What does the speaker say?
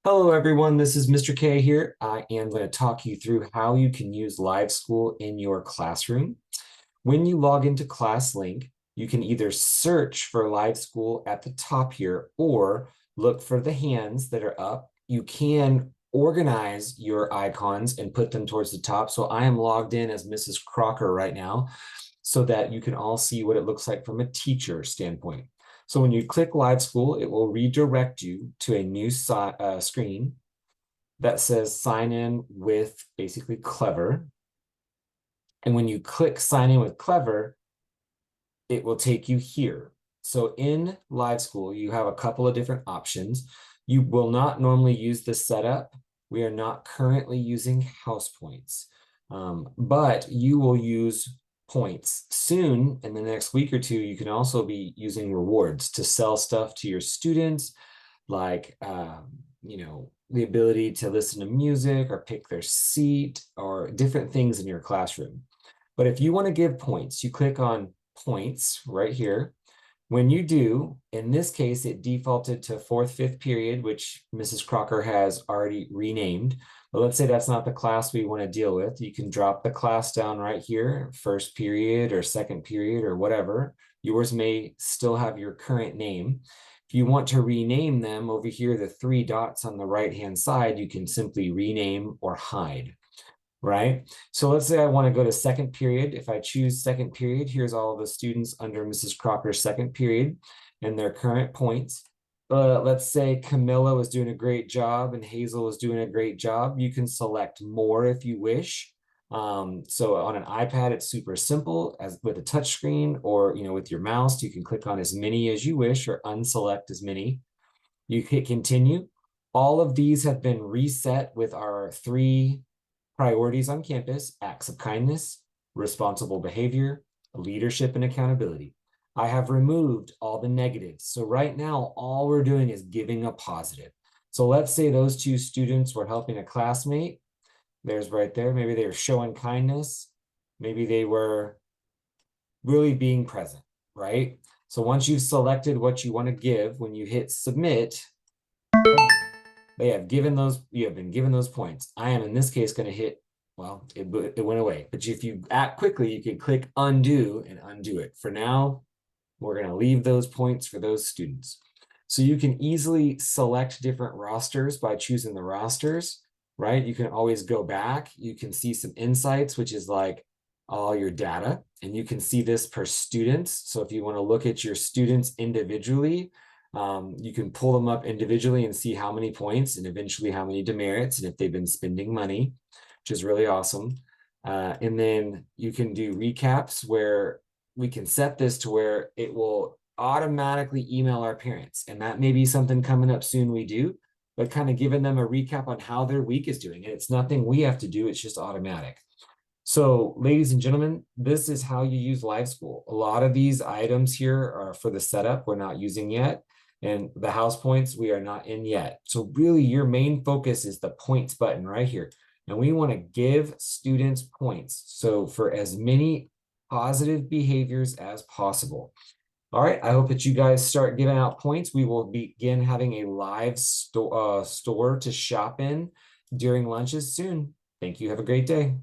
Hello, everyone. This is Mr. K here. I am going to talk you through how you can use LiveSchool in your classroom. When you log into ClassLink, you can either search for LiveSchool at the top here or look for the hands that are up. You can organize your icons and put them towards the top. So I am logged in as Mrs. Kracker right now so that you can all see what it looks like from a teacher standpoint. So when you click LiveSchool, it will redirect you to a new screen that says sign in with basically Clever. And when you click sign in with Clever, it will take you here. So in LiveSchool, you have a couple of different options. You will not normally use the setup. We are not currently using house points, but you will use points. Soon, in the next week or two, you can also be using rewards to sell stuff to your students, like, the ability to listen to music or pick their seat or different things in your classroom. But if you want to give points, you click on points right here. When you do, in this case, it defaulted to 4th, 5th period, which Mrs. Crocker has already renamed. But let's say that's not the class we want to deal with. You can drop the class down right here, 1st period or 2nd period or whatever. Yours may still have your current name. If you want to rename them over here, the 3 dots on the right-hand side, you can simply rename or hide. Right? So let's say I want to go to 2nd period. If I choose 2nd period, here's all of the students under Mrs. Crocker's 2nd period and their current points. Let's say Camilla was doing a great job and Hazel was doing a great job. You can select more if you wish. So on an iPad, it's super simple as with a touch screen, or with your mouse, you can click on as many as you wish or unselect as many. You hit continue. All of these have been reset with our 3 priorities on campus: acts of kindness, responsible behavior, leadership, and accountability. I have removed all the negatives. So right now, all we're doing is giving a positive. So let's say those 2 students were helping a classmate. There's right there. Maybe they were showing kindness. Maybe they were really being present, right? So once you've selected what you want to give, when you hit submit, you have been given those points. I am in this case going to hit, well, it went away. But if you act quickly, you can click undo and undo it. For now, we're going to leave those points for those students. So you can easily select different rosters by choosing the rosters, right? You can always go back. You can see some insights, which is like all your data, and you can see this per students. So if you want to look at your students individually, you can pull them up individually and see how many points and eventually how many demerits and if they've been spending money, which is really awesome. And then you can do recaps where we can set this to where it will automatically email our parents. And that may be something coming up soon we do, but kind of giving them a recap on how their week is doing. And it's nothing we have to do, it's just automatic. So ladies and gentlemen, this is how you use LiveSchool. A lot of these items here are for the setup we're not using yet. And the house points we are not in yet. So really your main focus is the points button right here. And we want to give students points. So for as many positive behaviors as possible. All right, I hope that you guys start giving out points. We will begin having a live store to shop in during lunches soon. Thank you. Have a great day.